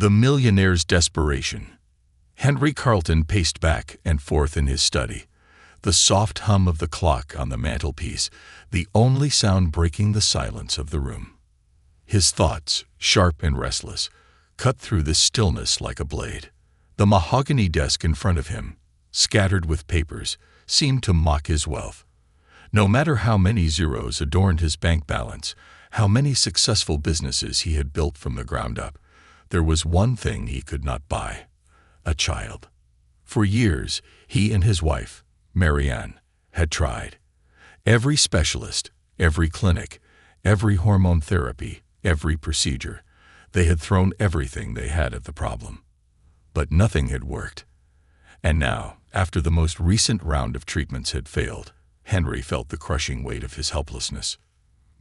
The millionaire's desperation. Henry Carlton paced back and forth in his study, the soft hum of the clock on the mantelpiece, the only sound breaking the silence of the room. His thoughts, sharp and restless, cut through the stillness like a blade. The mahogany desk in front of him, scattered with papers, seemed to mock his wealth. No matter how many zeros adorned his bank balance, how many successful businesses he had built from the ground up, there was one thing he could not buy: a child. For years, he and his wife, Marianne, had tried. Every specialist, every clinic, every hormone therapy, every procedure. They had thrown everything they had at the problem. But nothing had worked. And now, after the most recent round of treatments had failed, Henry felt the crushing weight of his helplessness.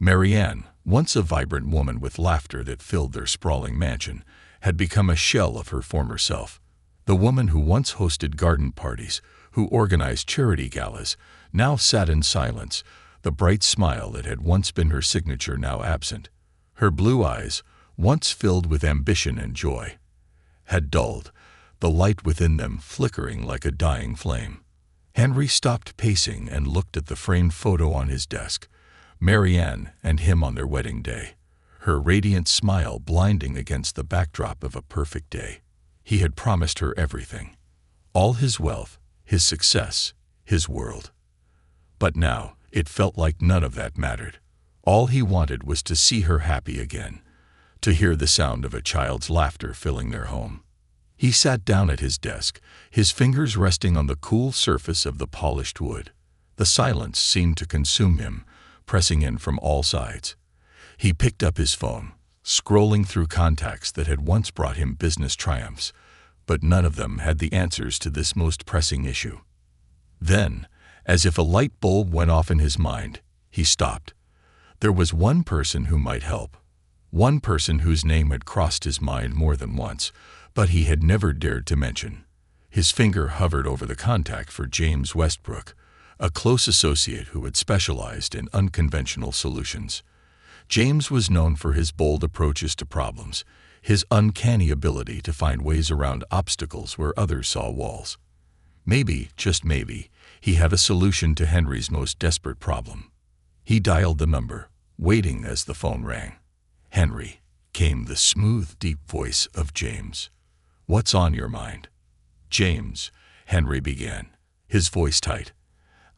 Marianne, once a vibrant woman with laughter that filled their sprawling mansion, had become a shell of her former self. The woman who once hosted garden parties, who organized charity galas, now sat in silence, the bright smile that had once been her signature now absent. Her blue eyes, once filled with ambition and joy, had dulled, the light within them flickering like a dying flame. Henry stopped pacing and looked at the framed photo on his desk, Marianne and him on their wedding day, her radiant smile blinding against the backdrop of a perfect day. He had promised her everything, all his wealth, his success, his world. But now it felt like none of that mattered. All he wanted was to see her happy again, to hear the sound of a child's laughter filling their home. He sat down at his desk, his fingers resting on the cool surface of the polished wood. The silence seemed to consume him, pressing in from all sides. He picked up his phone, scrolling through contacts that had once brought him business triumphs, but none of them had the answers to this most pressing issue. Then, as if a light bulb went off in his mind, he stopped. There was one person who might help, one person whose name had crossed his mind more than once, but he had never dared to mention. His finger hovered over the contact for James Westbrook, a close associate who had specialized in unconventional solutions. James was known for his bold approaches to problems, his uncanny ability to find ways around obstacles where others saw walls. Maybe, just maybe, he had a solution to Henry's most desperate problem. He dialed the number, waiting as the phone rang. "Henry," came the smooth, deep voice of James. "What's on your mind?" "James," Henry began, his voice tight.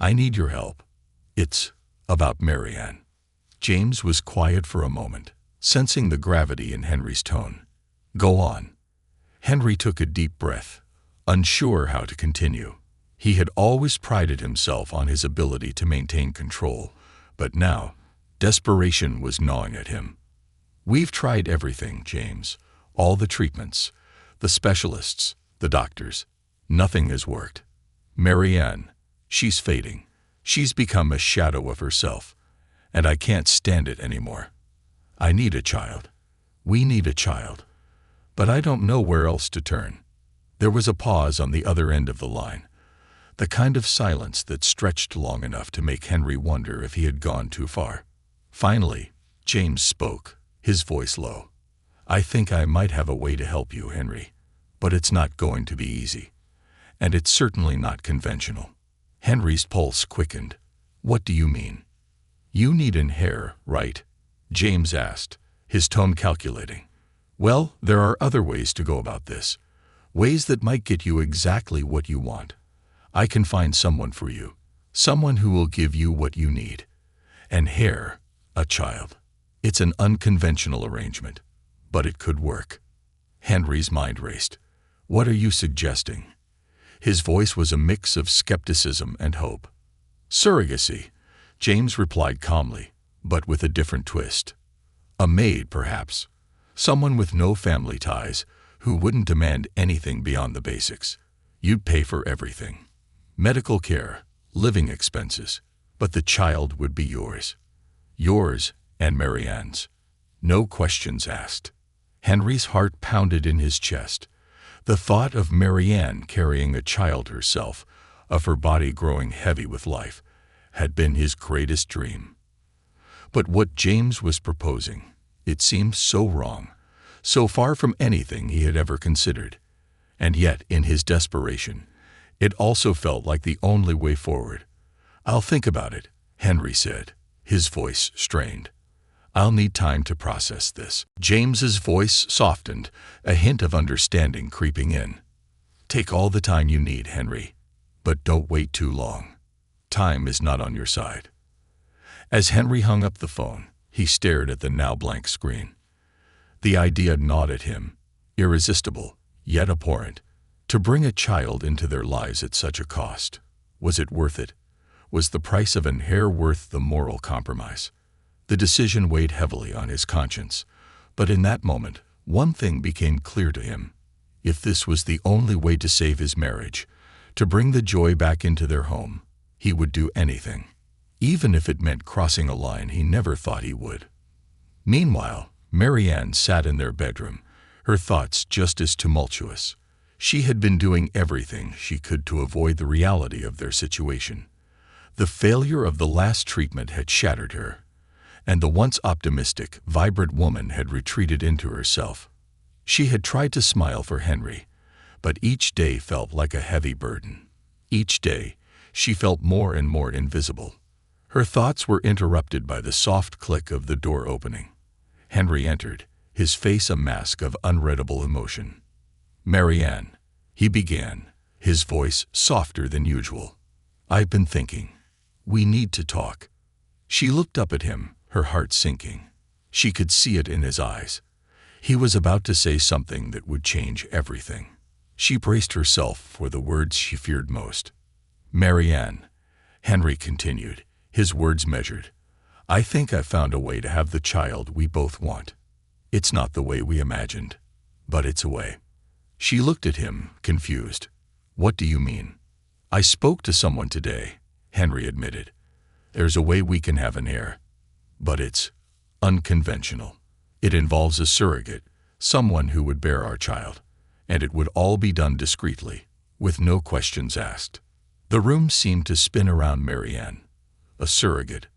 "I need your help. It's about Marianne." James was quiet for a moment, sensing the gravity in Henry's tone. "Go on." Henry took a deep breath, unsure how to continue. He had always prided himself on his ability to maintain control, but now, desperation was gnawing at him. "We've tried everything, James. All the treatments, the specialists, the doctors. Nothing has worked. Marianne, she's fading. She's become a shadow of herself, and I can't stand it anymore. I need a child. We need a child. But I don't know where else to turn." There was a pause on the other end of the line, the kind of silence that stretched long enough to make Henry wonder if he had gone too far. Finally, James spoke, his voice low. "I think I might have a way to help you, Henry, but it's not going to be easy. And it's certainly not conventional." Henry's pulse quickened. "What do you mean?" "You need an heir, right?" James asked, his tone calculating. "Well, there are other ways to go about this, ways that might get you exactly what you want. I can find someone for you, someone who will give you what you need. An heir, a child. It's an unconventional arrangement, but it could work." Henry's mind raced. "What are you suggesting?" His voice was a mix of skepticism and hope. "Surrogacy," James replied calmly, but with a different twist. "A maid, perhaps. Someone with no family ties, who wouldn't demand anything beyond the basics. You'd pay for everything. Medical care, living expenses, but the child would be yours. Yours and Marianne's. No questions asked." Henry's heart pounded in his chest. The thought of Marianne carrying a child herself, of her body growing heavy with life, had been his greatest dream. But what James was proposing, it seemed so wrong, so far from anything he had ever considered. And yet, in his desperation, it also felt like the only way forward. "I'll think about it," Henry said, his voice strained. "I'll need time to process this." James's voice softened, a hint of understanding creeping in. "Take all the time you need, Henry, but don't wait too long. Time is not on your side." As Henry hung up the phone, he stared at the now blank screen. The idea gnawed at him, irresistible, yet abhorrent. To bring a child into their lives at such a cost. Was it worth it? Was the price of an heir worth the moral compromise? The decision weighed heavily on his conscience, but in that moment, one thing became clear to him. If this was the only way to save his marriage, to bring the joy back into their home, he would do anything, even if it meant crossing a line he never thought he would. Meanwhile, Marianne sat in their bedroom, her thoughts just as tumultuous. She had been doing everything she could to avoid the reality of their situation. The failure of the last treatment had shattered her, and the once optimistic, vibrant woman had retreated into herself. She had tried to smile for Henry, but each day felt like a heavy burden. Each day, she felt more and more invisible. Her thoughts were interrupted by the soft click of the door opening. Henry entered, his face a mask of unreadable emotion. "Marianne," he began, his voice softer than usual. "I've been thinking. We need to talk." She looked up at him, her heart sinking. She could see it in his eyes. He was about to say something that would change everything. She braced herself for the words she feared most. "Marianne," Henry continued, his words measured, "I think I've found a way to have the child we both want. It's not the way we imagined, but it's a way." She looked at him, confused. "What do you mean?" "I spoke to someone today," Henry admitted. "There's a way we can have an heir, but it's unconventional. It involves a surrogate, someone who would bear our child, and it would all be done discreetly, with no questions asked." The room seemed to spin around Marianne. A surrogate,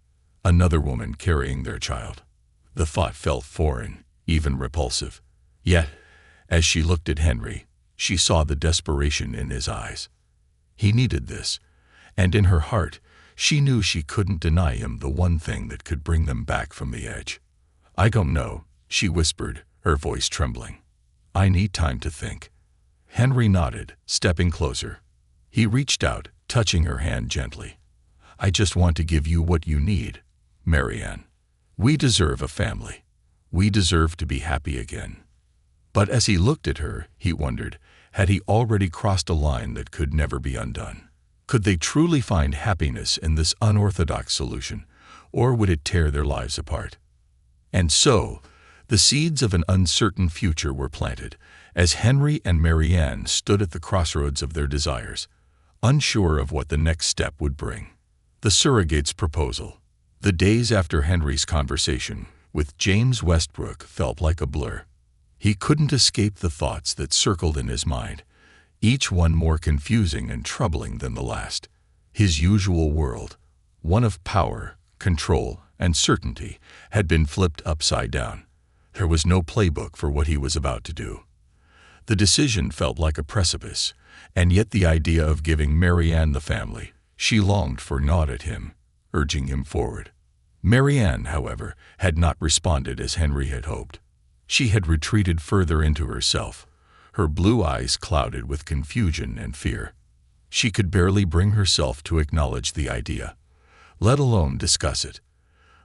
another woman carrying their child. The thought felt foreign, even repulsive. Yet, as she looked at Henry, she saw the desperation in his eyes. He needed this, and in her heart, she knew she couldn't deny him the one thing that could bring them back from the edge. "I don't know," she whispered, her voice trembling. "I need time to think." Henry nodded, stepping closer. He reached out, touching her hand gently. "I just want to give you what you need, Marianne. We deserve a family. We deserve to be happy again." But as he looked at her, he wondered, had he already crossed a line that could never be undone? Could they truly find happiness in this unorthodox solution, or would it tear their lives apart? And so, the seeds of an uncertain future were planted, as Henry and Marianne stood at the crossroads of their desires, unsure of what the next step would bring. The surrogate's proposal. The days after Henry's conversation with James Westbrook felt like a blur. He couldn't escape the thoughts that circled in his mind, each one more confusing and troubling than the last. His usual world, one of power, control, and certainty, had been flipped upside down. There was no playbook for what he was about to do. The decision felt like a precipice, and yet the idea of giving Marianne the family she longed for gnawed at him, urging him forward. Marianne, however, had not responded as Henry had hoped. She had retreated further into herself, her blue eyes clouded with confusion and fear. She could barely bring herself to acknowledge the idea, let alone discuss it.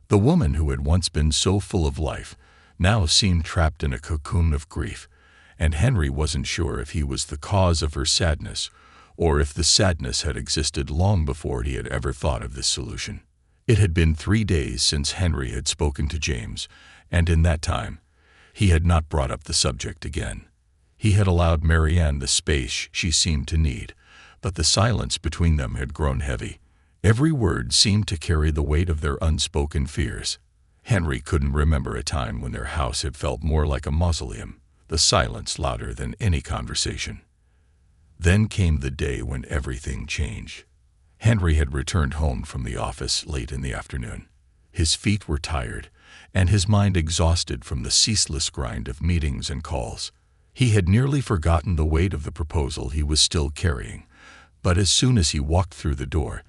The woman who had once been so full of life now seemed trapped in a cocoon of grief, and Henry wasn't sure if he was the cause of her sadness or if the sadness had existed long before he had ever thought of this solution. It had been 3 days since Henry had spoken to James, and in that time, he had not brought up the subject again. He had allowed Marianne the space she seemed to need, but the silence between them had grown heavy. Every word seemed to carry the weight of their unspoken fears. Henry couldn't remember a time when their house had felt more like a mausoleum, the silence louder than any conversation. Then came the day when everything changed. Henry had returned home from the office late in the afternoon. His feet were tired, and his mind exhausted from the ceaseless grind of meetings and calls. He had nearly forgotten the weight of the proposal he was still carrying, but as soon as he walked through the door,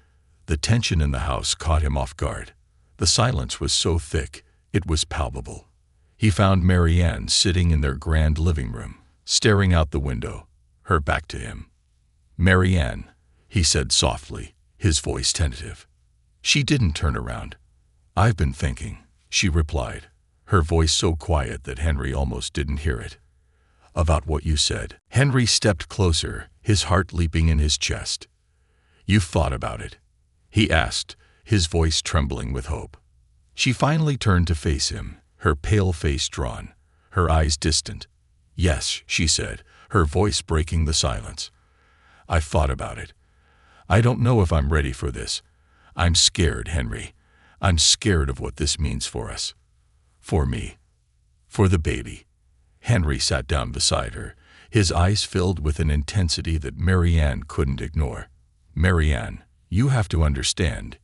the tension in the house caught him off guard. The silence was so thick, it was palpable. He found Marianne sitting in their grand living room, staring out the window, her back to him. "Marianne," he said softly, his voice tentative. She didn't turn around. "I've been thinking," she replied, her voice so quiet that Henry almost didn't hear it. "About what you said." Henry stepped closer, his heart leaping in his chest. "You've thought about it?" he asked, his voice trembling with hope. She finally turned to face him, her pale face drawn, her eyes distant. "Yes," she said, her voice breaking the silence. "I've thought about it. I don't know if I'm ready for this. I'm scared, Henry. I'm scared of what this means for us. For me. For the baby." Henry sat down beside her, his eyes filled with an intensity that Marianne couldn't ignore. "Marianne, you have to understand,"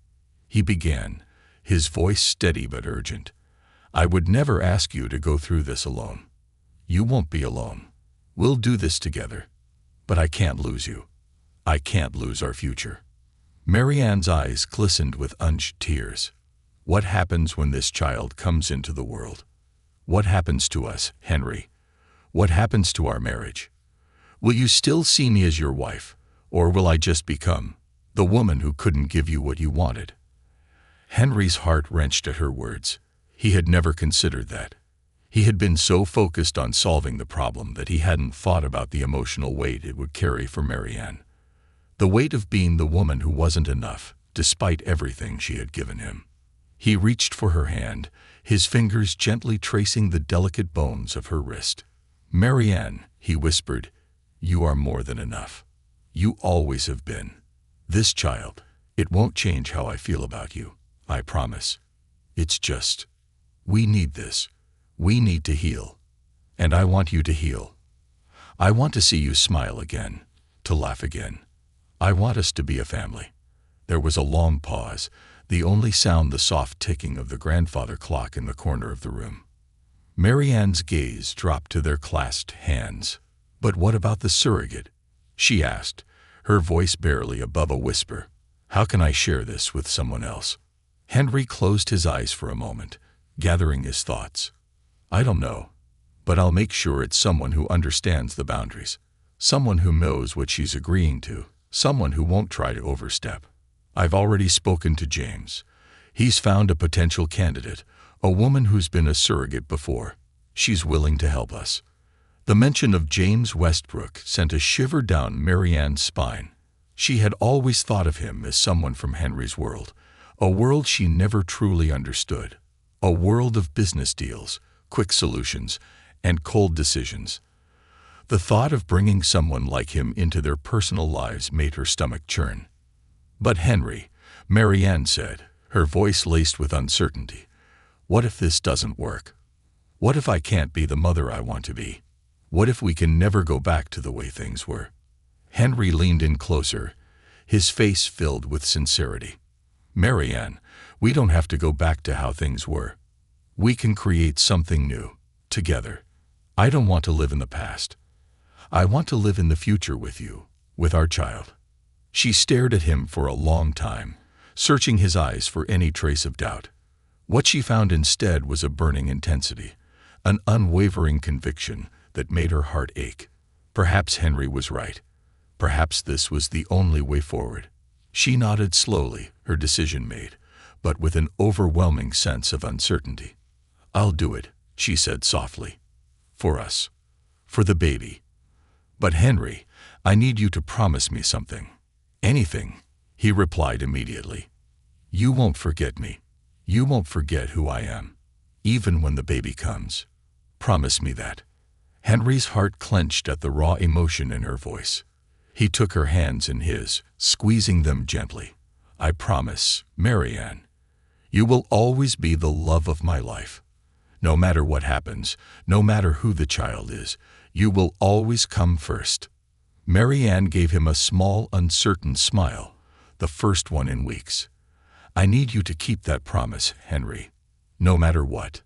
he began, his voice steady but urgent. "I would never ask you to go through this alone. You won't be alone. We'll do this together. But I can't lose you. I can't lose our future." Marianne's eyes glistened with unshed tears. "What happens when this child comes into the world? What happens to us, Henry? What happens to our marriage? Will you still see me as your wife, or will I just become the woman who couldn't give you what you wanted?" Henry's heart wrenched at her words. He had never considered that. He had been so focused on solving the problem that he hadn't thought about the emotional weight it would carry for Marianne. The weight of being the woman who wasn't enough, despite everything she had given him. He reached for her hand, his fingers gently tracing the delicate bones of her wrist. "Marianne," he whispered, "you are more than enough. You always have been. This child, it won't change how I feel about you, I promise. It's just, we need this. We need to heal. And I want you to heal. I want to see you smile again, to laugh again. I want us to be a family." There was a long pause, the only sound the soft ticking of the grandfather clock in the corner of the room. Marianne's gaze dropped to their clasped hands. "But what about the surrogate?" she asked, her voice barely above a whisper. "How can I share this with someone else?" Henry closed his eyes for a moment, gathering his thoughts. "I don't know, but I'll make sure it's someone who understands the boundaries, someone who knows what she's agreeing to, someone who won't try to overstep. I've already spoken to James. He's found a potential candidate, a woman who's been a surrogate before. She's willing to help us." The mention of James Westbrook sent a shiver down Marianne's spine. She had always thought of him as someone from Henry's world, a world she never truly understood, a world of business deals, quick solutions, and cold decisions. The thought of bringing someone like him into their personal lives made her stomach churn. "But Henry," Marianne said, her voice laced with uncertainty, "what if this doesn't work? What if I can't be the mother I want to be? What if we can never go back to the way things were?" Henry leaned in closer, his face filled with sincerity. "Marianne, we don't have to go back to how things were. We can create something new, together. I don't want to live in the past. I want to live in the future with you, with our child." She stared at him for a long time, searching his eyes for any trace of doubt. What she found instead was a burning intensity, an unwavering conviction that made her heart ache. Perhaps Henry was right. Perhaps this was the only way forward. She nodded slowly, her decision made, but with an overwhelming sense of uncertainty. "I'll do it," she said softly. "For us. For the baby. But Henry, I need you to promise me something." "Anything," he replied immediately. "You won't forget me. You won't forget who I am, even when the baby comes. Promise me that." Henry's heart clenched at the raw emotion in her voice. He took her hands in his, squeezing them gently. "I promise, Marianne. You will always be the love of my life. No matter what happens, no matter who the child is, you will always come first." Marianne gave him a small, uncertain smile, the first one in weeks. "I need you to keep that promise, Henry. no matter what.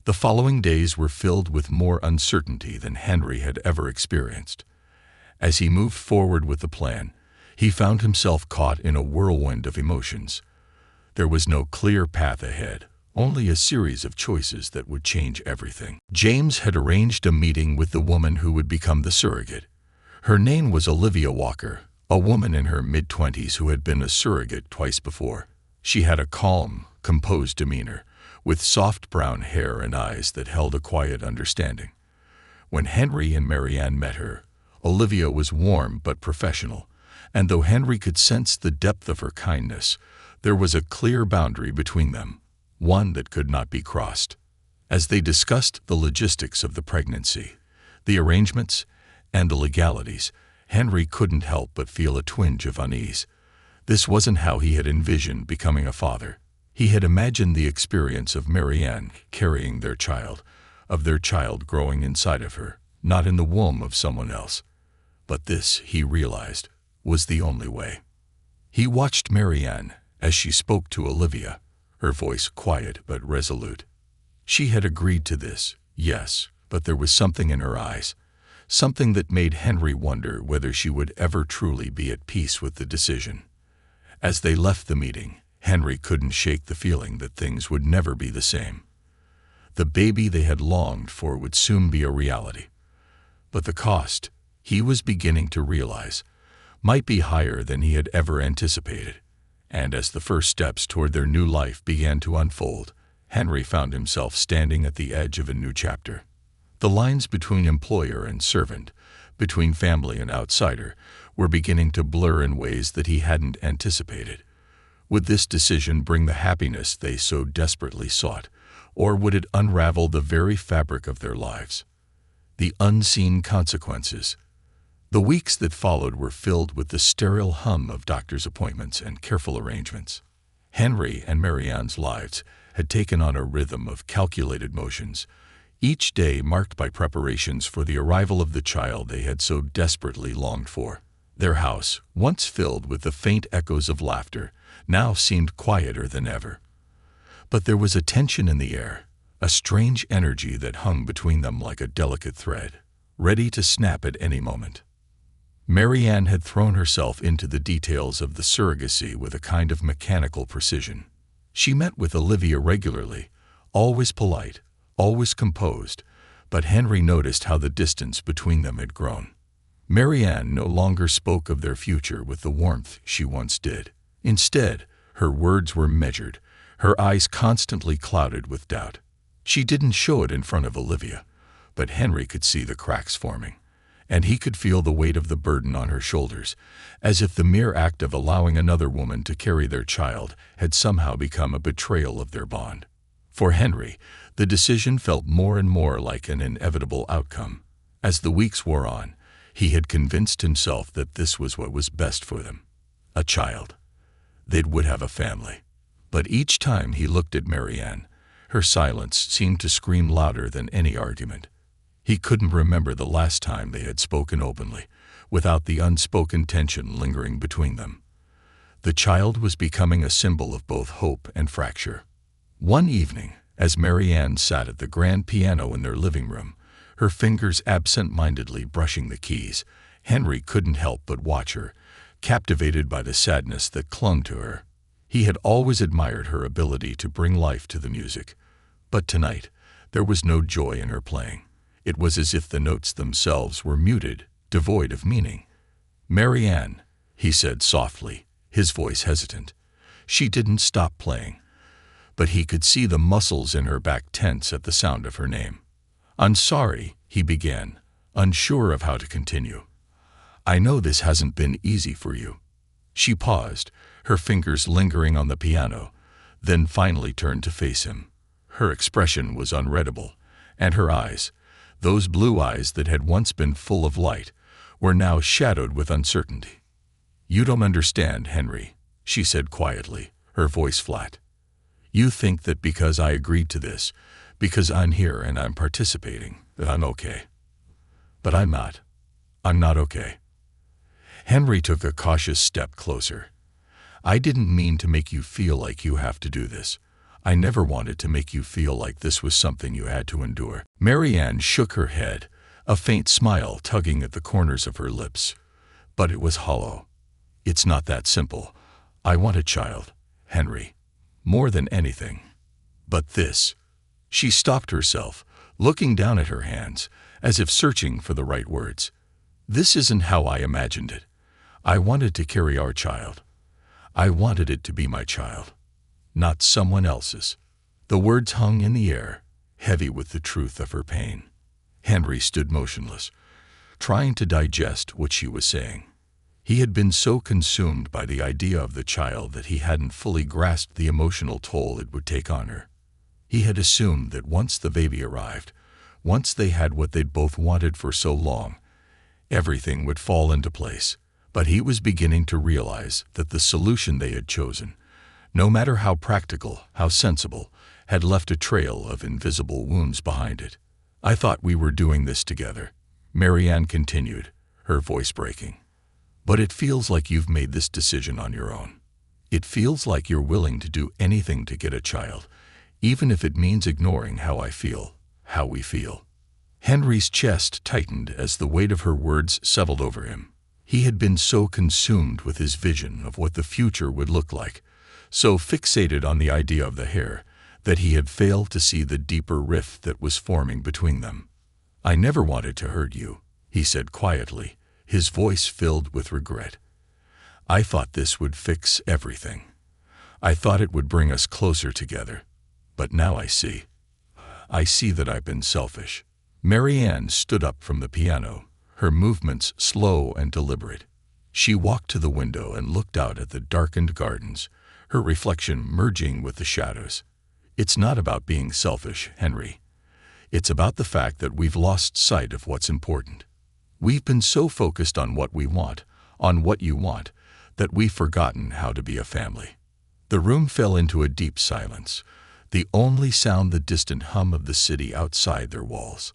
The following days were filled with more uncertainty than Henry had ever experienced. As he moved forward with the plan, he found himself caught in a whirlwind of emotions. There was no clear path ahead, only a series of choices that would change everything. James had arranged a meeting with the woman who would become the surrogate. Her name was Olivia Walker, a woman in her mid-20s who had been a surrogate twice before. She had a calm, composed demeanor, with soft brown hair and eyes that held a quiet understanding. When Henry and Marianne met her, Olivia was warm but professional, and though Henry could sense the depth of her kindness, there was a clear boundary between them, one that could not be crossed. As they discussed the logistics of the pregnancy, the arrangements, and the legalities, Henry couldn't help but feel a twinge of unease. This wasn't how he had envisioned becoming a father. He had imagined the experience of Marianne carrying their child, of their child growing inside of her, not in the womb of someone else. But this, he realized, was the only way. He watched Marianne as she spoke to Olivia, her voice quiet but resolute. She had agreed to this, yes, but there was something in her eyes, something that made Henry wonder whether she would ever truly be at peace with the decision. As they left the meeting, Henry couldn't shake the feeling that things would never be the same. The baby they had longed for would soon be a reality. But the cost, he was beginning to realize, might be higher than he had ever anticipated. And as the first steps toward their new life began to unfold, Henry found himself standing at the edge of a new chapter. The lines between employer and servant, between family and outsider, were beginning to blur in ways that he hadn't anticipated. Would this decision bring the happiness they so desperately sought, or would it unravel the very fabric of their lives? The unseen consequences. The weeks that followed were filled with the sterile hum of doctor's appointments and careful arrangements. Henry and Marianne's lives had taken on a rhythm of calculated motions, each day marked by preparations for the arrival of the child they had so desperately longed for. Their house, once filled with the faint echoes of laughter, now seemed quieter than ever. But there was a tension in the air, a strange energy that hung between them like a delicate thread, ready to snap at any moment. Marianne had thrown herself into the details of the surrogacy with a kind of mechanical precision. She met with Olivia regularly, always polite, always composed, but Henry noticed how the distance between them had grown. Marianne no longer spoke of their future with the warmth she once did. Instead, her words were measured, her eyes constantly clouded with doubt. She didn't show it in front of Olivia, but Henry could see the cracks forming, and he could feel the weight of the burden on her shoulders, as if the mere act of allowing another woman to carry their child had somehow become a betrayal of their bond. For Henry, the decision felt more and more like an inevitable outcome. As the weeks wore on, he had convinced himself that this was what was best for them. A child. They would have a family. But each time he looked at Marianne, her silence seemed to scream louder than any argument. He couldn't remember the last time they had spoken openly, without the unspoken tension lingering between them. The child was becoming a symbol of both hope and fracture. One evening, as Marianne sat at the grand piano in their living room, her fingers absent-mindedly brushing the keys, Henry couldn't help but watch her, captivated by the sadness that clung to her. He had always admired her ability to bring life to the music, but tonight there was no joy in her playing. It was as if the notes themselves were muted, devoid of meaning. "Marianne," he said softly, his voice hesitant. She didn't stop playing, but he could see the muscles in her back tense at the sound of her name. "I'm sorry," he began, unsure of how to continue. "I know this hasn't been easy for you." She paused, her fingers lingering on the piano, then finally turned to face him. Her expression was unreadable, and her eyes, those blue eyes that had once been full of light, were now shadowed with uncertainty. "You don't understand, Henry," she said quietly, her voice flat. "You think that because I agreed to this, because I'm here and I'm participating, that I'm okay. But I'm not. I'm not okay." Henry took a cautious step closer. "I didn't mean to make you feel like you have to do this. I never wanted to make you feel like this was something you had to endure." Marianne shook her head, a faint smile tugging at the corners of her lips. But it was hollow. "It's not that simple. I want a child, Henry. More than anything. But this." She stopped herself, looking down at her hands, as if searching for the right words. "This isn't how I imagined it. I wanted to carry our child. I wanted it to be my child, not someone else's." The words hung in the air, heavy with the truth of her pain. Henry stood motionless, trying to digest what she was saying. He had been so consumed by the idea of the child that he hadn't fully grasped the emotional toll it would take on her. He had assumed that once the baby arrived, once they had what they'd both wanted for so long, everything would fall into place. But he was beginning to realize that the solution they had chosen, no matter how practical, how sensible, had left a trail of invisible wounds behind it. "I thought we were doing this together," Marianne continued, her voice breaking. "But it feels like you've made this decision on your own. It feels like you're willing to do anything to get a child, even if it means ignoring how I feel, how we feel." Henry's chest tightened as the weight of her words settled over him. He had been so consumed with his vision of what the future would look like, so fixated on the idea of the hair, that he had failed to see the deeper rift that was forming between them. "I never wanted to hurt you," he said quietly, his voice filled with regret. "I thought this would fix everything. I thought it would bring us closer together. But now I see that I've been selfish." Marianne stood up from the piano, her movements slow and deliberate. She walked to the window and looked out at the darkened gardens, her reflection merging with the shadows. "It's not about being selfish, Henry. It's about the fact that we've lost sight of what's important. We've been so focused on what we want, on what you want, that we've forgotten how to be a family." The room fell into a deep silence, the only sound the distant hum of the city outside their walls.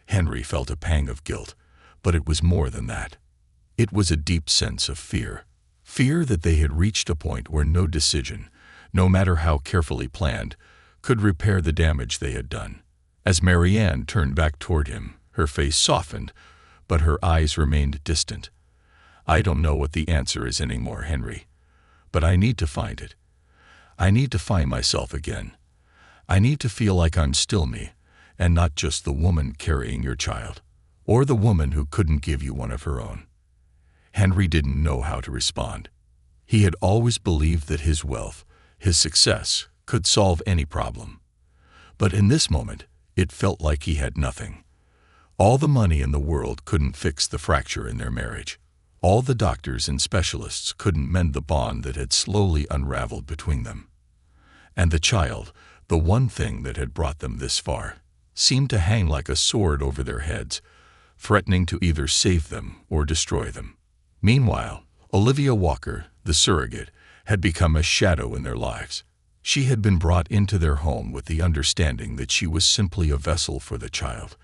Henry felt a pang of guilt, but it was more than that. It was a deep sense of fear. Fear that they had reached a point where no decision, no matter how carefully planned, could repair the damage they had done. As Marianne turned back toward him, her face softened, but her eyes remained distant. "I don't know what the answer is anymore, Henry, but I need to find it. I need to find myself again. I need to feel like I'm still me, and not just the woman carrying your child, or the woman who couldn't give you one of her own." Henry didn't know how to respond. He had always believed that his wealth, his success, could solve any problem. But in this moment, it felt like he had nothing. All the money in the world couldn't fix the fracture in their marriage. All the doctors and specialists couldn't mend the bond that had slowly unraveled between them. And the child, the one thing that had brought them this far, seemed to hang like a sword over their heads, threatening to either save them or destroy them. Meanwhile, Olivia Walker, the surrogate, had become a shadow in their lives. She had been brought into their home with the understanding that she was simply a vessel for the child,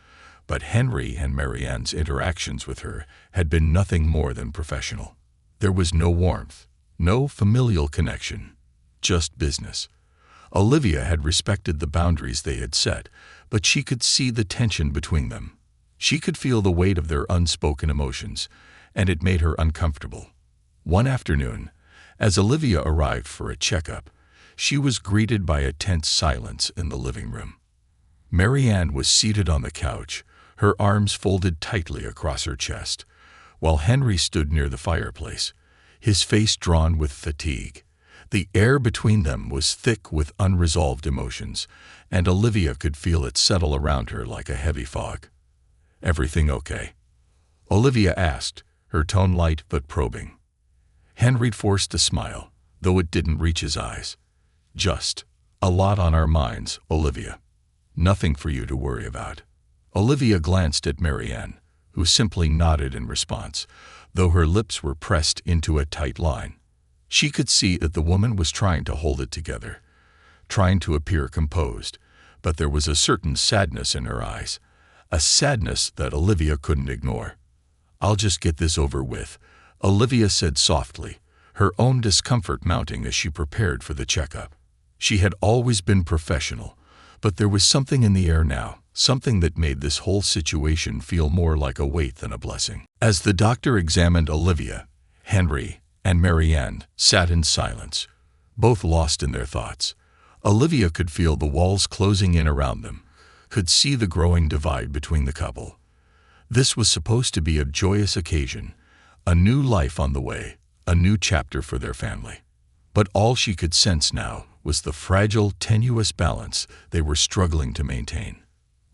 but Henry and Marianne's interactions with her had been nothing more than professional. There was no warmth, no familial connection, just business. Olivia had respected the boundaries they had set, but she could see the tension between them. She could feel the weight of their unspoken emotions, and it made her uncomfortable. One afternoon, as Olivia arrived for a checkup, she was greeted by a tense silence in the living room. Marianne was seated on the couch, her arms folded tightly across her chest, while Henry stood near the fireplace, his face drawn with fatigue. The air between them was thick with unresolved emotions, and Olivia could feel it settle around her like a heavy fog. "Everything okay?" Olivia asked, her tone light but probing. Henry forced a smile, though it didn't reach his eyes. "Just a lot on our minds, Olivia. Nothing for you to worry about." Olivia glanced at Marianne, who simply nodded in response, though her lips were pressed into a tight line. She could see that the woman was trying to hold it together, trying to appear composed, but there was a certain sadness in her eyes, a sadness that Olivia couldn't ignore. "I'll just get this over with," Olivia said softly, her own discomfort mounting as she prepared for the checkup. She had always been professional, but there was something in the air now, something that made this whole situation feel more like a weight than a blessing. As the doctor examined Olivia, Henry and Marianne sat in silence, both lost in their thoughts. Olivia could feel the walls closing in around them, could see the growing divide between the couple. This was supposed to be a joyous occasion, a new life on the way, a new chapter for their family. But all she could sense now was the fragile, tenuous balance they were struggling to maintain.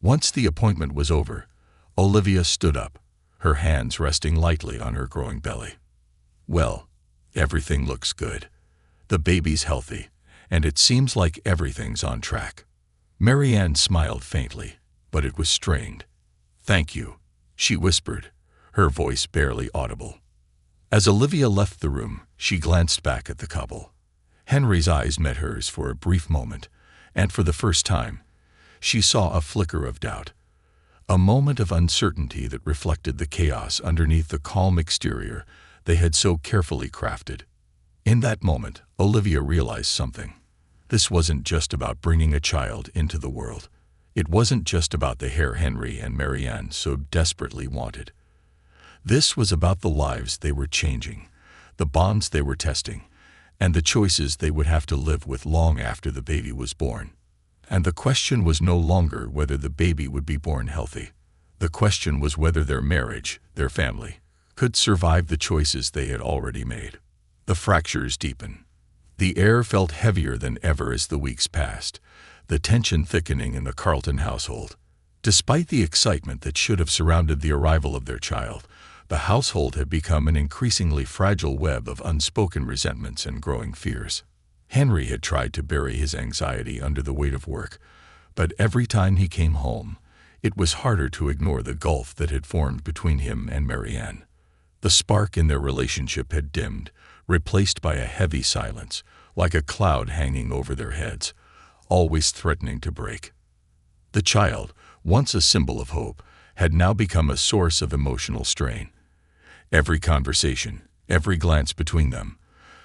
Once the appointment was over, Olivia stood up, her hands resting lightly on her growing belly. "Well, everything looks good. The baby's healthy, and it seems like everything's on track." Marianne smiled faintly, but it was strained. "Thank you," she whispered, her voice barely audible. As Olivia left the room, she glanced back at the couple. Henry's eyes met hers for a brief moment, and for the first time, she saw a flicker of doubt, a moment of uncertainty that reflected the chaos underneath the calm exterior they had so carefully crafted. In that moment, Olivia realized something. This wasn't just about bringing a child into the world. It wasn't just about the heir Henry and Marianne so desperately wanted. This was about the lives they were changing, the bonds they were testing, and the choices they would have to live with long after the baby was born. And the question was no longer whether the baby would be born healthy. The question was whether their marriage, their family, could survive the choices they had already made. The fractures deepened. The air felt heavier than ever as the weeks passed, the tension thickening in the Carlton household. Despite the excitement that should have surrounded the arrival of their child, the household had become an increasingly fragile web of unspoken resentments and growing fears. Henry had tried to bury his anxiety under the weight of work, but every time he came home, it was harder to ignore the gulf that had formed between him and Marianne. The spark in their relationship had dimmed, replaced by a heavy silence, like a cloud hanging over their heads, always threatening to break. The child, once a symbol of hope, had now become a source of emotional strain. Every conversation, every glance between them,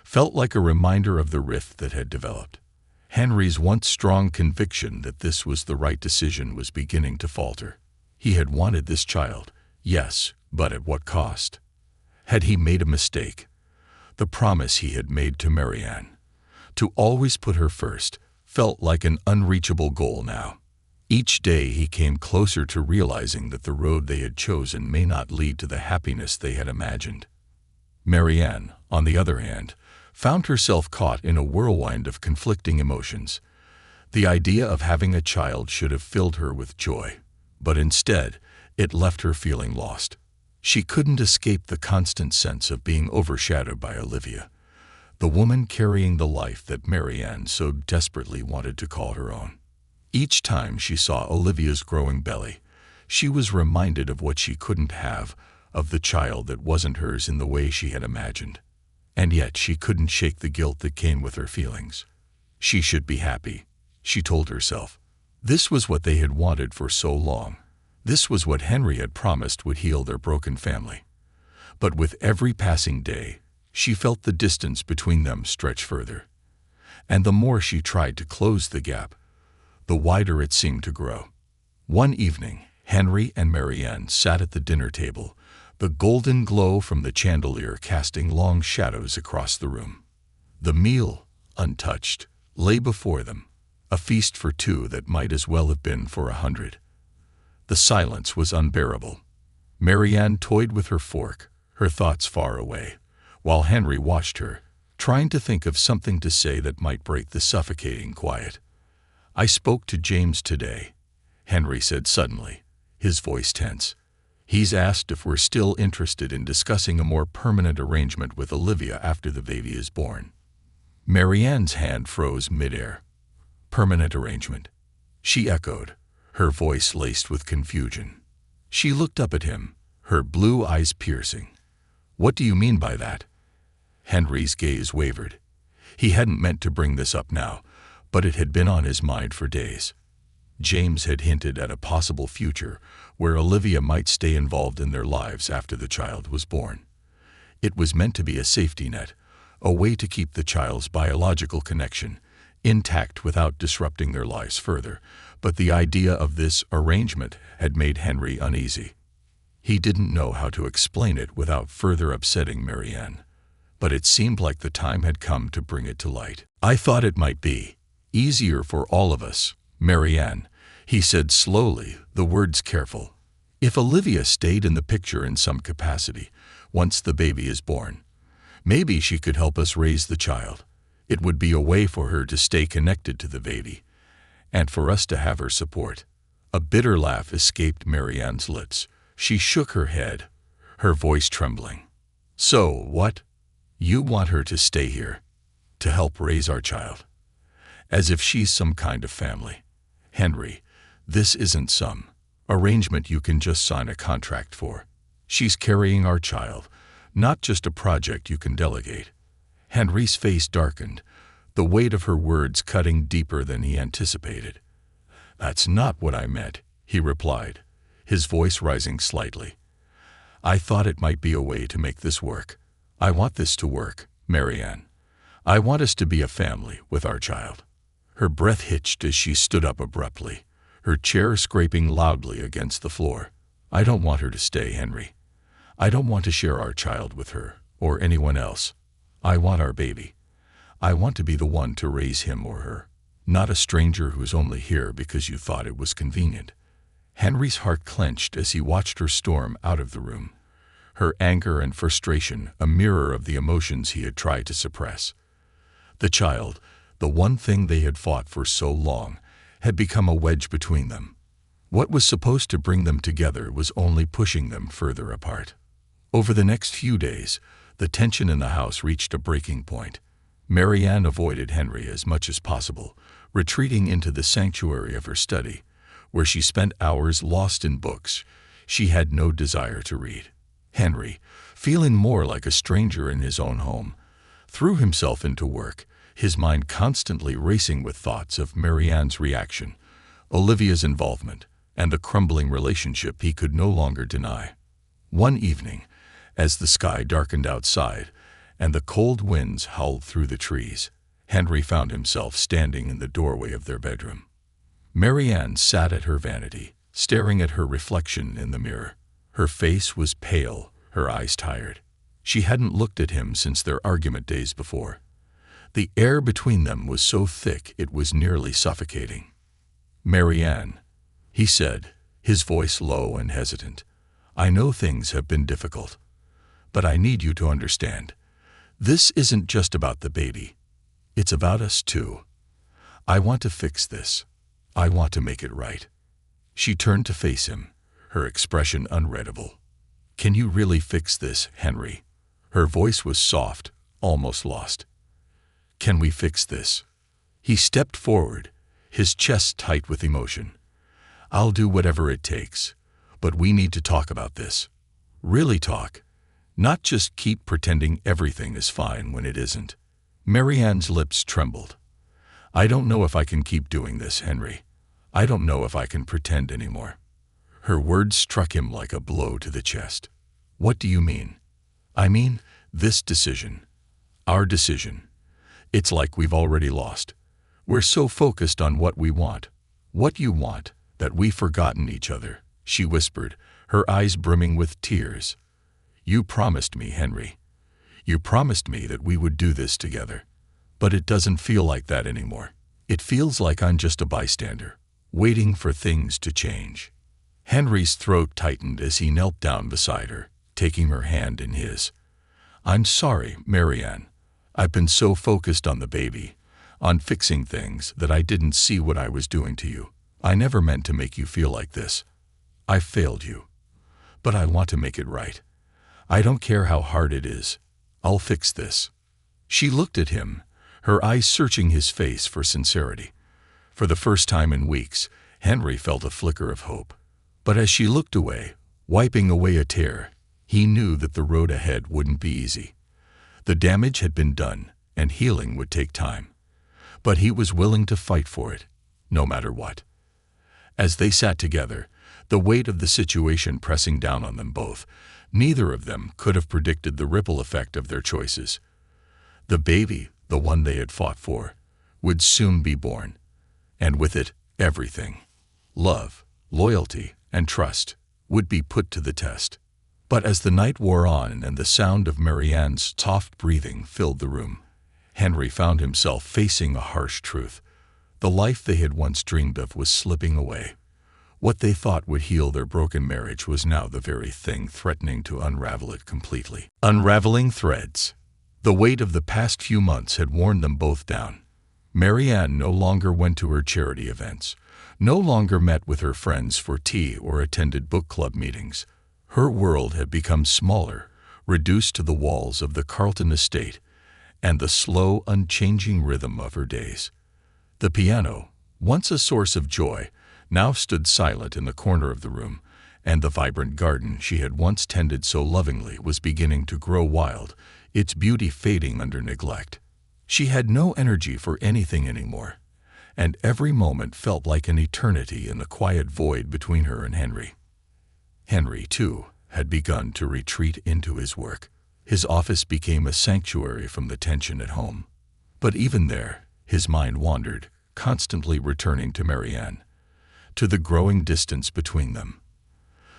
felt like a reminder of the rift that had developed. Henry's once strong conviction that this was the right decision was beginning to falter. He had wanted this child, yes, but at what cost? Had he made a mistake? The promise he had made to Marianne, to always put her first, felt like an unreachable goal now. Each day he came closer to realizing that the road they had chosen may not lead to the happiness they had imagined. Marianne, on the other hand, found herself caught in a whirlwind of conflicting emotions. The idea of having a child should have filled her with joy, but instead, it left her feeling lost. She couldn't escape the constant sense of being overshadowed by Olivia, the woman carrying the life that Marianne so desperately wanted to call her own. Each time she saw Olivia's growing belly, she was reminded of what she couldn't have, of the child that wasn't hers in the way she had imagined. And yet she couldn't shake the guilt that came with her feelings. She should be happy, she told herself. This was what they had wanted for so long. This was what Henry had promised would heal their broken family. But with every passing day, she felt the distance between them stretch further. And the more she tried to close the gap, the wider it seemed to grow. One evening, Henry and Marianne sat at the dinner table, the golden glow from the chandelier casting long shadows across the room. The meal, untouched, lay before them, a feast for two that might as well have been for 100. The silence was unbearable. Marianne toyed with her fork, her thoughts far away, while Henry watched her, trying to think of something to say that might break the suffocating quiet. "I spoke to James today," Henry said suddenly, his voice tense. "He's asked if we're still interested in discussing a more permanent arrangement with Olivia after the baby is born." Marianne's hand froze midair. "Permanent arrangement?" she echoed, her voice laced with confusion. She looked up at him, her blue eyes piercing. "What do you mean by that?" Henry's gaze wavered. He hadn't meant to bring this up now, but it had been on his mind for days. James had hinted at a possible future where Olivia might stay involved in their lives after the child was born. It was meant to be a safety net, a way to keep the child's biological connection, intact without disrupting their lives further, but the idea of this arrangement had made Henry uneasy. He didn't know how to explain it without further upsetting Marianne, but it seemed like the time had come to bring it to light. "I thought it might be easier for all of us, Marianne," he said slowly, the words careful. "If Olivia stayed in the picture in some capacity, once the baby is born, maybe she could help us raise the child. It would be a way for her to stay connected to the baby, and for us to have her support." A bitter laugh escaped Marianne's lips. She shook her head, her voice trembling. "So, what? You want her to stay here, to help raise our child? As if she's some kind of family. Henry, this isn't some arrangement you can just sign a contract for. She's carrying our child, not just a project you can delegate." Henry's face darkened, the weight of her words cutting deeper than he anticipated. "That's not what I meant," he replied, his voice rising slightly. "I thought it might be a way to make this work. I want this to work, Marianne. I want us to be a family with our child." Her breath hitched as she stood up abruptly, her chair scraping loudly against the floor. "I don't want her to stay, Henry. I don't want to share our child with her or anyone else. I want our baby. I want to be the one to raise him or her, not a stranger who's only here because you thought it was convenient." Henry's heart clenched as he watched her storm out of the room, her anger and frustration a mirror of the emotions he had tried to suppress. The child, the one thing they had fought for so long, had become a wedge between them. What was supposed to bring them together was only pushing them further apart. Over the next few days, the tension in the house reached a breaking point. Marianne avoided Henry as much as possible, retreating into the sanctuary of her study, where she spent hours lost in books she had no desire to read. Henry, feeling more like a stranger in his own home, threw himself into work, his mind constantly racing with thoughts of Marianne's reaction, Olivia's involvement, and the crumbling relationship he could no longer deny. One evening, as the sky darkened outside and the cold winds howled through the trees, Henry found himself standing in the doorway of their bedroom. Marianne sat at her vanity, staring at her reflection in the mirror. Her face was pale, her eyes tired. She hadn't looked at him since their argument days before. The air between them was so thick it was nearly suffocating. "Marianne," he said, his voice low and hesitant, "I know things have been difficult, but I need you to understand. This isn't just about the baby. It's about us too. I want to fix this. I want to make it right." She turned to face him, her expression unreadable. "Can you really fix this, Henry?" Her voice was soft, almost lost. "Can we fix this?" He stepped forward, his chest tight with emotion. "I'll do whatever it takes, but we need to talk about this. Really talk, not just keep pretending everything is fine when it isn't." Marianne's lips trembled. "I don't know if I can keep doing this, Henry. I don't know if I can pretend anymore." Her words struck him like a blow to the chest. "What do you mean?" "I mean, this decision. Our decision. It's like we've already lost. We're so focused on what we want, what you want, that we've forgotten each other," she whispered, her eyes brimming with tears. "You promised me, Henry. You promised me that we would do this together. But it doesn't feel like that anymore. It feels like I'm just a bystander, waiting for things to change." Henry's throat tightened as he knelt down beside her, taking her hand in his. "I'm sorry, Marianne. I've been so focused on the baby, on fixing things, that I didn't see what I was doing to you. I never meant to make you feel like this. I failed you. But I want to make it right. I don't care how hard it is. I'll fix this." She looked at him, her eyes searching his face for sincerity. For the first time in weeks, Henry felt a flicker of hope. But as she looked away, wiping away a tear, he knew that the road ahead wouldn't be easy. The damage had been done, and healing would take time. But he was willing to fight for it, no matter what. As they sat together, the weight of the situation pressing down on them both, neither of them could have predicted the ripple effect of their choices. The baby, the one they had fought for, would soon be born, and with it, everything. Love, loyalty, and trust would be put to the test. But as the night wore on and the sound of Marianne's soft breathing filled the room, Henry found himself facing a harsh truth. The life they had once dreamed of was slipping away. What they thought would heal their broken marriage was now the very thing threatening to unravel it completely. Unraveling threads. The weight of the past few months had worn them both down. Marianne no longer went to her charity events, no longer met with her friends for tea or attended book club meetings. Her world had become smaller, reduced to the walls of the Carlton estate and the slow, unchanging rhythm of her days. The piano, once a source of joy, now stood silent in the corner of the room, and the vibrant garden she had once tended so lovingly was beginning to grow wild, its beauty fading under neglect. She had no energy for anything anymore, and every moment felt like an eternity in the quiet void between her and Henry. Henry, too, had begun to retreat into his work. His office became a sanctuary from the tension at home. But even there, his mind wandered, constantly returning to Marianne, to the growing distance between them.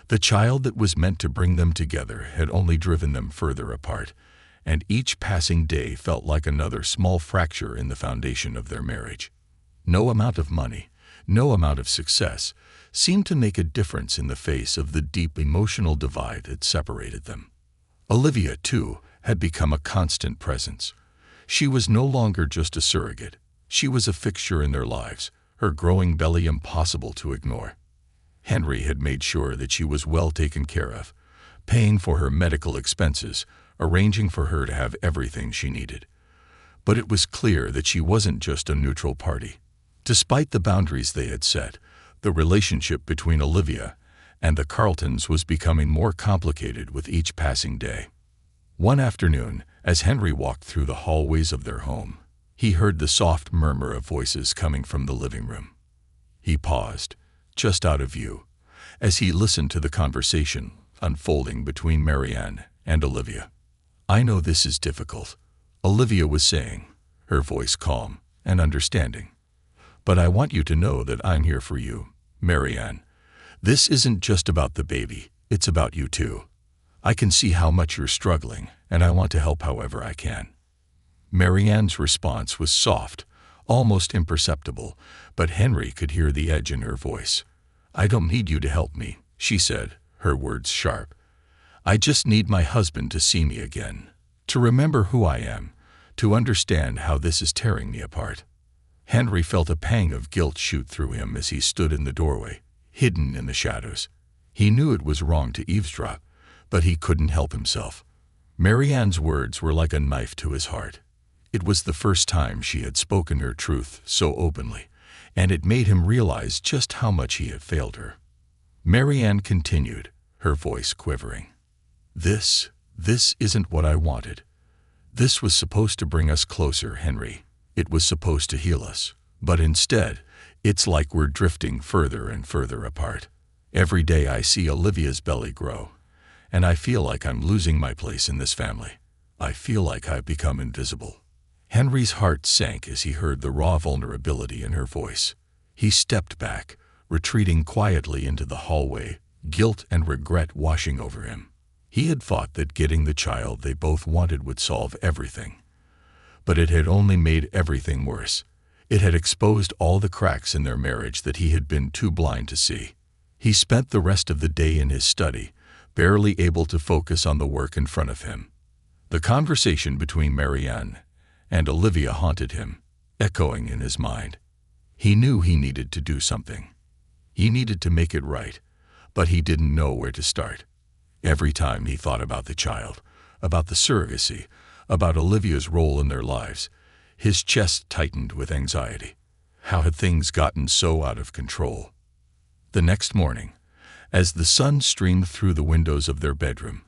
The child that was meant to bring them together had only driven them further apart, and each passing day felt like another small fracture in the foundation of their marriage. No amount of money, no amount of success, seemed to make a difference in the face of the deep emotional divide that separated them. Olivia, too, had become a constant presence. She was no longer just a surrogate. She was a fixture in their lives, her growing belly impossible to ignore. Henry had made sure that she was well taken care of, paying for her medical expenses, arranging for her to have everything she needed. But it was clear that she wasn't just a neutral party. Despite the boundaries they had set, the relationship between Olivia and the Carltons was becoming more complicated with each passing day. One afternoon, as Henry walked through the hallways of their home, he heard the soft murmur of voices coming from the living room. He paused, just out of view, as he listened to the conversation unfolding between Marianne and Olivia. "I know this is difficult," Olivia was saying, her voice calm and understanding. "But I want you to know that I'm here for you, Marianne. This isn't just about the baby, it's about you too. I can see how much you're struggling, and I want to help however I can." Marianne's response was soft, almost imperceptible, but Henry could hear the edge in her voice. "I don't need you to help me," she said, her words sharp. "I just need my husband to see me again, to remember who I am, to understand how this is tearing me apart." Henry felt a pang of guilt shoot through him as he stood in the doorway, hidden in the shadows. He knew it was wrong to eavesdrop, but he couldn't help himself. Marianne's words were like a knife to his heart. It was the first time she had spoken her truth so openly, and it made him realize just how much he had failed her. Marianne continued, her voice quivering. This isn't what I wanted. This was supposed to bring us closer, Henry. It was supposed to heal us. But instead, it's like we're drifting further and further apart. Every day I see Olivia's belly grow, and I feel like I'm losing my place in this family. I feel like I've become invisible." Henry's heart sank as he heard the raw vulnerability in her voice. He stepped back, retreating quietly into the hallway, guilt and regret washing over him. He had thought that getting the child they both wanted would solve everything. But it had only made everything worse. It had exposed all the cracks in their marriage that he had been too blind to see. He spent the rest of the day in his study, barely able to focus on the work in front of him. The conversation between Marianne and Olivia haunted him, echoing in his mind. He knew he needed to do something. He needed to make it right, but he didn't know where to start. Every time he thought about the child, about the surrogacy, about Olivia's role in their lives, his chest tightened with anxiety. How had things gotten so out of control? The next morning, as the sun streamed through the windows of their bedroom,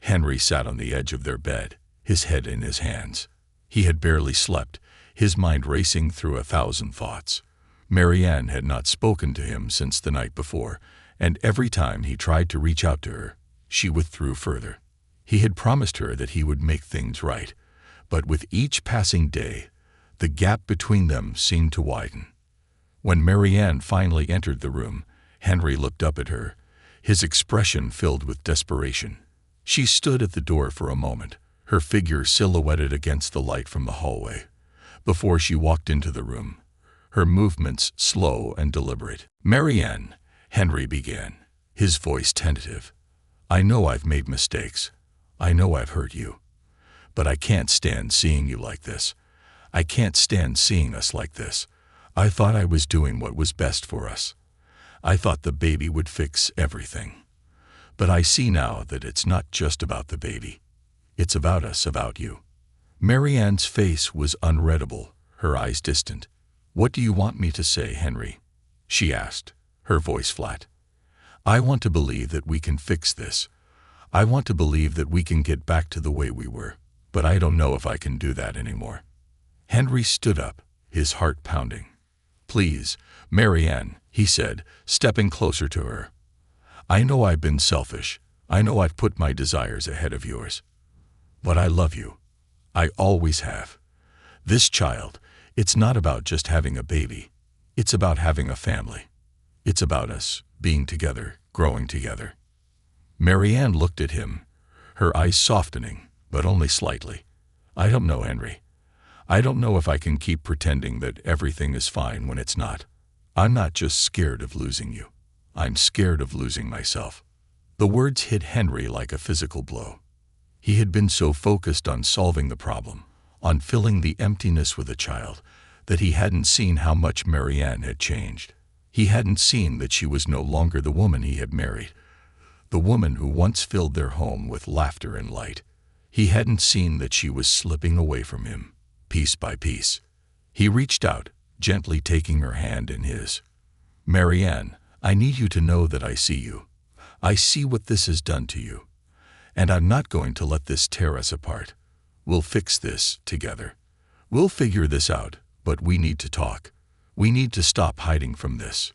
Henry sat on the edge of their bed, his head in his hands. He had barely slept, his mind racing through 1,000 thoughts. Marianne had not spoken to him since the night before, and every time he tried to reach out to her, she withdrew further. He had promised her that he would make things right, but with each passing day, The gap between them seemed to widen. When Marianne finally entered the room, Henry looked up at her, his expression filled with desperation. She stood at the door for a moment, her figure silhouetted against the light from the hallway, before she walked into the room, her movements slow and deliberate. "Marianne," Henry began, his voice tentative. "I know I've made mistakes. I know I've hurt you. But I can't stand seeing you like this. I can't stand seeing us like this. I thought I was doing what was best for us. I thought the baby would fix everything. But I see now that it's not just about the baby. It's about us, about you." Marianne's face was unreadable, her eyes distant. "What do you want me to say, Henry?" she asked, her voice flat. "I want to believe that we can fix this. I want to believe that we can get back to the way we were, but I don't know if I can do that anymore." Henry stood up, his heart pounding. "Please, Marianne," he said, stepping closer to her. "I know I've been selfish. I know I've put my desires ahead of yours. But I love you. I always have. This child, it's not about just having a baby. It's about having a family. It's about us being together, growing together." Marianne looked at him, her eyes softening, but only slightly. "I don't know, Henry. I don't know if I can keep pretending that everything is fine when it's not. I'm not just scared of losing you. I'm scared of losing myself." The words hit Henry like a physical blow. He had been so focused on solving the problem, on filling the emptiness with a child, that he hadn't seen how much Marianne had changed. He hadn't seen that she was no longer the woman he had married, the woman who once filled their home with laughter and light. He hadn't seen that she was slipping away from him, piece by piece. He reached out, gently taking her hand in his. "Marianne, I need you to know that I see you. I see what this has done to you. And I'm not going to let this tear us apart. We'll fix this together. We'll figure this out, but we need to talk. We need to stop hiding from this."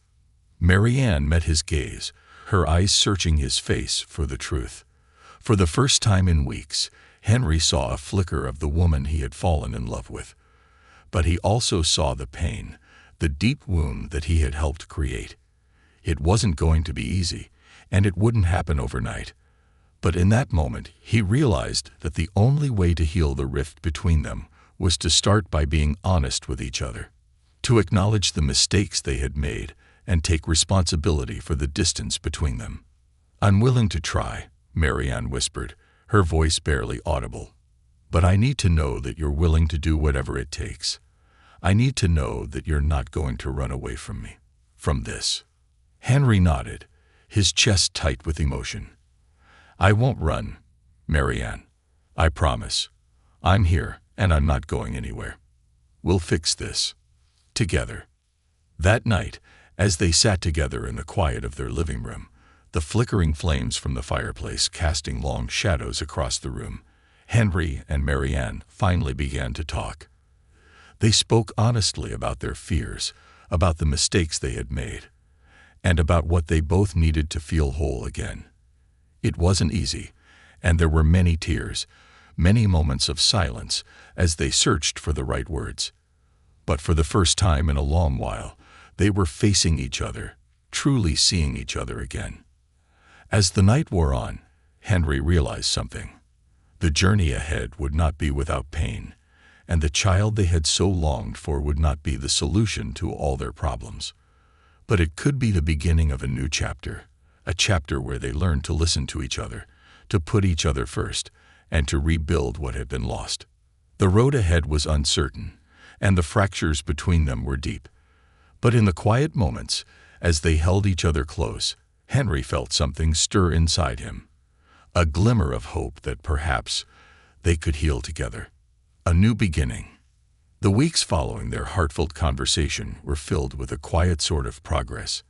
Marianne met his gaze, her eyes searching his face for the truth. For the first time in weeks, Henry saw a flicker of the woman he had fallen in love with. But he also saw the pain, the deep wound that he had helped create. It wasn't going to be easy, and it wouldn't happen overnight. But in that moment, he realized that the only way to heal the rift between them was to start by being honest with each other, to acknowledge the mistakes they had made and take responsibility for the distance between them. "I'm willing to try," Marianne whispered, her voice barely audible. "But I need to know that you're willing to do whatever it takes. I need to know that you're not going to run away from me, from this." Henry nodded, his chest tight with emotion. "I won't run, Marianne. I promise. I'm here, and I'm not going anywhere. We'll fix this. Together." That night, as they sat together in the quiet of their living room, the flickering flames from the fireplace casting long shadows across the room, Henry and Marianne finally began to talk. They spoke honestly about their fears, about the mistakes they had made, and about what they both needed to feel whole again. It wasn't easy, and there were many tears, many moments of silence as they searched for the right words. But for the first time in a long while, they were facing each other, truly seeing each other again. As the night wore on, Henry realized something. The journey ahead would not be without pain, and the child they had so longed for would not be the solution to all their problems. But it could be the beginning of a new chapter, a chapter where they learned to listen to each other, to put each other first, and to rebuild what had been lost. The road ahead was uncertain, and the fractures between them were deep. But in the quiet moments, as they held each other close, Henry felt something stir inside him, a glimmer of hope that perhaps they could heal together. A new beginning. The weeks following their heartfelt conversation were filled with a quiet sort of progress.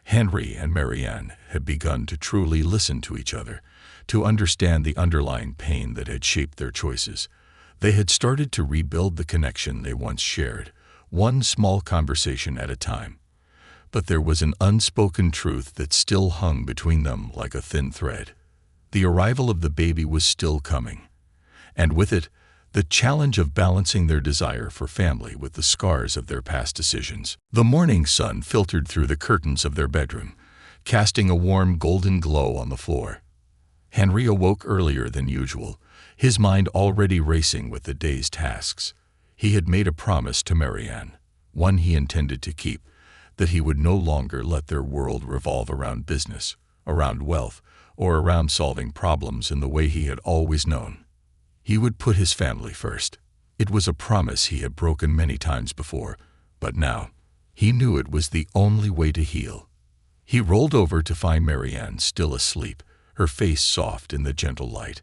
Henry and Marianne had begun to truly listen to each other, to understand the underlying pain that had shaped their choices. They had started to rebuild the connection they once shared, one small conversation at a time. But there was an unspoken truth that still hung between them like a thin thread. The arrival of the baby was still coming, and with it, the challenge of balancing their desire for family with the scars of their past decisions. The morning sun filtered through the curtains of their bedroom, casting a warm golden glow on the floor. Henry awoke earlier than usual, his mind already racing with the day's tasks. He had made a promise to Marianne, one he intended to keep, that he would no longer let their world revolve around business, around wealth, or around solving problems in the way he had always known. He would put his family first. It was a promise he had broken many times before, but now, he knew it was the only way to heal. He rolled over to find Marianne still asleep, her face soft in the gentle light.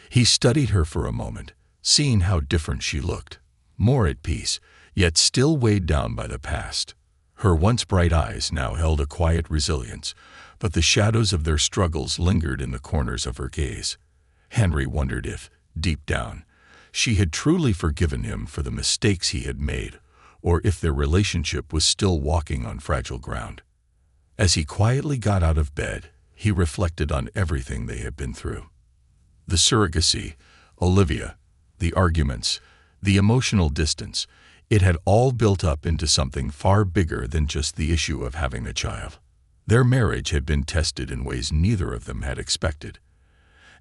He studied her for a moment, seeing how different she looked, more at peace, yet still weighed down by the past. Her once bright eyes now held a quiet resilience, but the shadows of their struggles lingered in the corners of her gaze. Henry wondered if, deep down, she had truly forgiven him for the mistakes he had made, or if their relationship was still walking on fragile ground. As he quietly got out of bed, he reflected on everything they had been through. The surrogacy, Olivia, the arguments, the emotional distance, it had all built up into something far bigger than just the issue of having a child. Their marriage had been tested in ways neither of them had expected.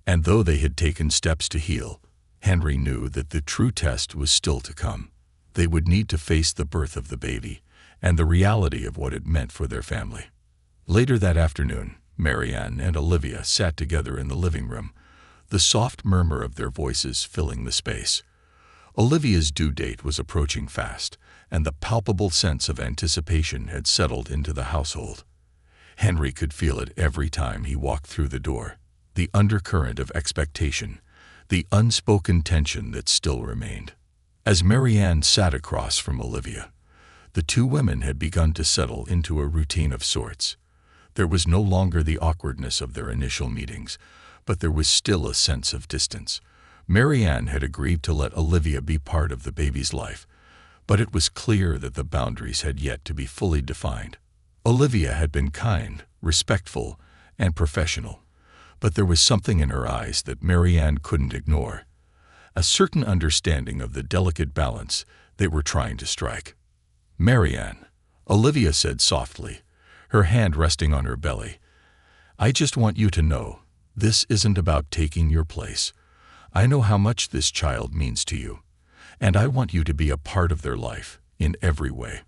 And though they had taken steps to heal, Henry knew that the true test was still to come. They would need to face the birth of the baby and the reality of what it meant for their family. Later that afternoon, Marianne and Olivia sat together in the living room, the soft murmur of their voices filling the space. Olivia's due date was approaching fast, and the palpable sense of anticipation had settled into the household. Henry could feel it every time he walked through the door, the undercurrent of expectation, the unspoken tension that still remained. As Marianne sat across from Olivia, the two women had begun to settle into a routine of sorts. There was no longer the awkwardness of their initial meetings, but there was still a sense of distance. Marianne had agreed to let Olivia be part of the baby's life, but it was clear that the boundaries had yet to be fully defined. Olivia had been kind, respectful, and professional, but there was something in her eyes that Marianne couldn't ignore, a certain understanding of the delicate balance they were trying to strike. "Marianne," Olivia said softly, her hand resting on her belly, "I just want you to know, this isn't about taking your place. I know how much this child means to you, and I want you to be a part of their life, in every way.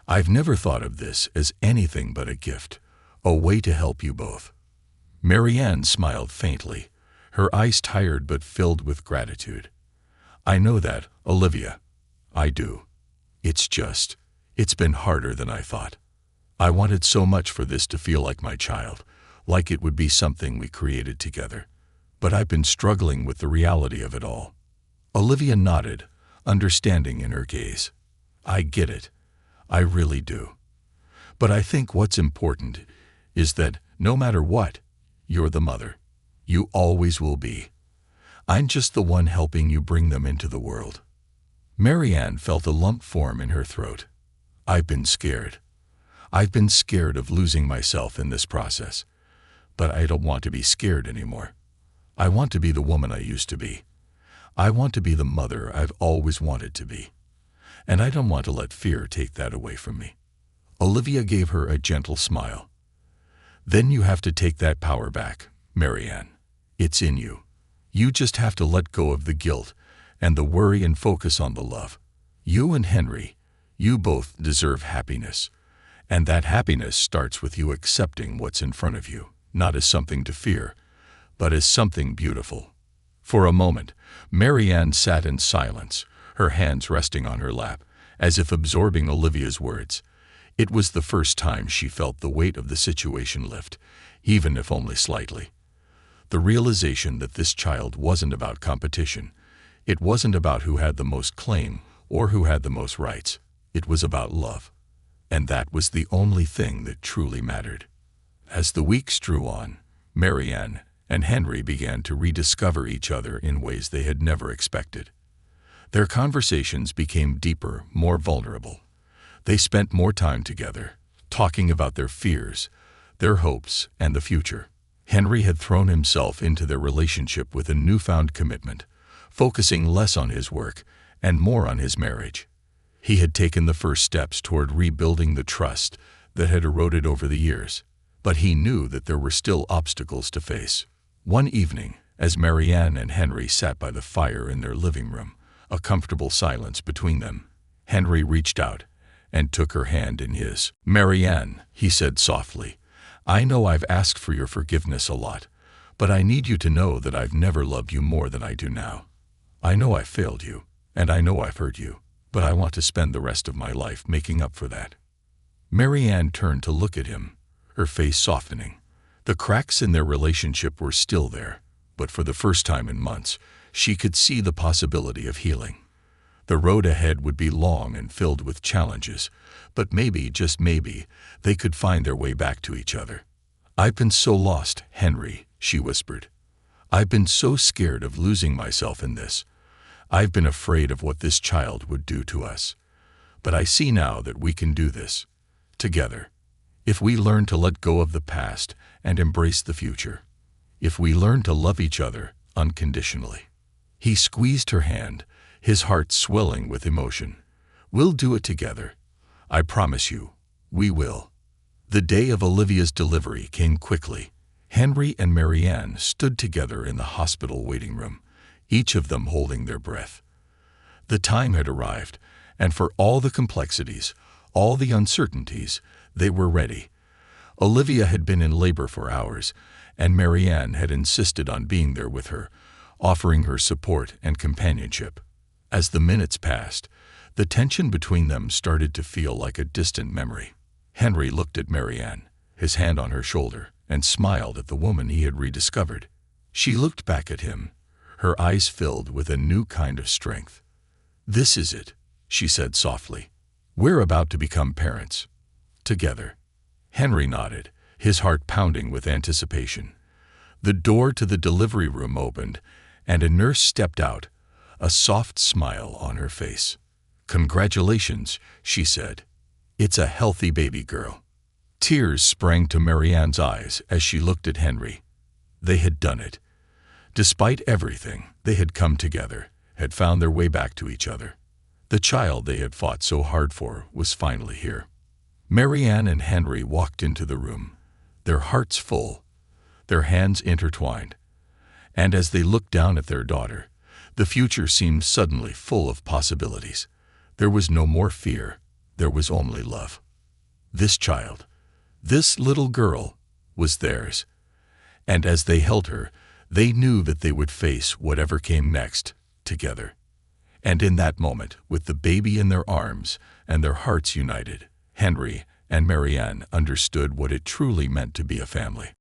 I've never thought of this as anything but a gift, a way to help you both." Marianne smiled faintly, her eyes tired but filled with gratitude. "I know that, Olivia. I do. It's been harder than I thought. I wanted so much for this to feel like my child, like it would be something we created together. But I've been struggling with the reality of it all." Olivia nodded, understanding in her gaze. "I get it. I really do. But I think what's important is that, no matter what, you're the mother. You always will be. I'm just the one helping you bring them into the world." Marianne felt a lump form in her throat. "I've been scared. I've been scared of losing myself in this process. But I don't want to be scared anymore. I want to be the woman I used to be. I want to be the mother I've always wanted to be. And I don't want to let fear take that away from me." Olivia gave her a gentle smile. "Then you have to take that power back, Marianne. It's in you. You just have to let go of the guilt and the worry and focus on the love. You and Henry, you both deserve happiness. And that happiness starts with you accepting what's in front of you, not as something to fear, but as something beautiful." For a moment, Marianne sat in silence, her hands resting on her lap, as if absorbing Olivia's words. It was the first time she felt the weight of the situation lift, even if only slightly. The realization that this child wasn't about competition. It wasn't about who had the most claim or who had the most rights. It was about love. And that was the only thing that truly mattered. As the weeks drew on, Marianne and Henry began to rediscover each other in ways they had never expected. Their conversations became deeper, more vulnerable. They spent more time together, talking about their fears, their hopes, and the future. Henry had thrown himself into their relationship with a newfound commitment, focusing less on his work and more on his marriage. He had taken the first steps toward rebuilding the trust that had eroded over the years, but he knew that there were still obstacles to face. One evening, as Marianne and Henry sat by the fire in their living room, a comfortable silence between them, Henry reached out and took her hand in his. "Marianne," he said softly, "I know I've asked for your forgiveness a lot, but I need you to know that I've never loved you more than I do now. I know I failed you, and I know I've hurt you, but I want to spend the rest of my life making up for that." Marianne turned to look at him, her face softening. The cracks in their relationship were still there, but for the first time in months, she could see the possibility of healing. The road ahead would be long and filled with challenges, but maybe, just maybe, they could find their way back to each other. "I've been so lost, Henry," she whispered. "I've been so scared of losing myself in this. I've been afraid of what this child would do to us. But I see now that we can do this, together. If we learn to let go of the past and embrace the future. If we learn to love each other unconditionally." He squeezed her hand, his heart swelling with emotion. "We'll do it together. I promise you, we will." The day of Olivia's delivery came quickly. Henry and Marianne stood together in the hospital waiting room, each of them holding their breath. The time had arrived, and for all the complexities, all the uncertainties, they were ready. Olivia had been in labor for hours, and Marianne had insisted on being there with her, offering her support and companionship. As the minutes passed, the tension between them started to feel like a distant memory. Henry looked at Marianne, his hand on her shoulder, and smiled at the woman he had rediscovered. She looked back at him, her eyes filled with a new kind of strength. "This is it," she said softly. "We're about to become parents. Together." Henry nodded, his heart pounding with anticipation. The door to the delivery room opened, and a nurse stepped out, a soft smile on her face. "Congratulations," she said. "It's a healthy baby girl." Tears sprang to Marianne's eyes as she looked at Henry. They had done it. Despite everything, they had come together, had found their way back to each other. The child they had fought so hard for was finally here. Marianne and Henry walked into the room, their hearts full, their hands intertwined. And as they looked down at their daughter, the future seemed suddenly full of possibilities. There was no more fear, there was only love. This child, this little girl, was theirs. And as they held her, they knew that they would face whatever came next, together. And in that moment, with the baby in their arms and their hearts united, Henry and Marianne understood what it truly meant to be a family.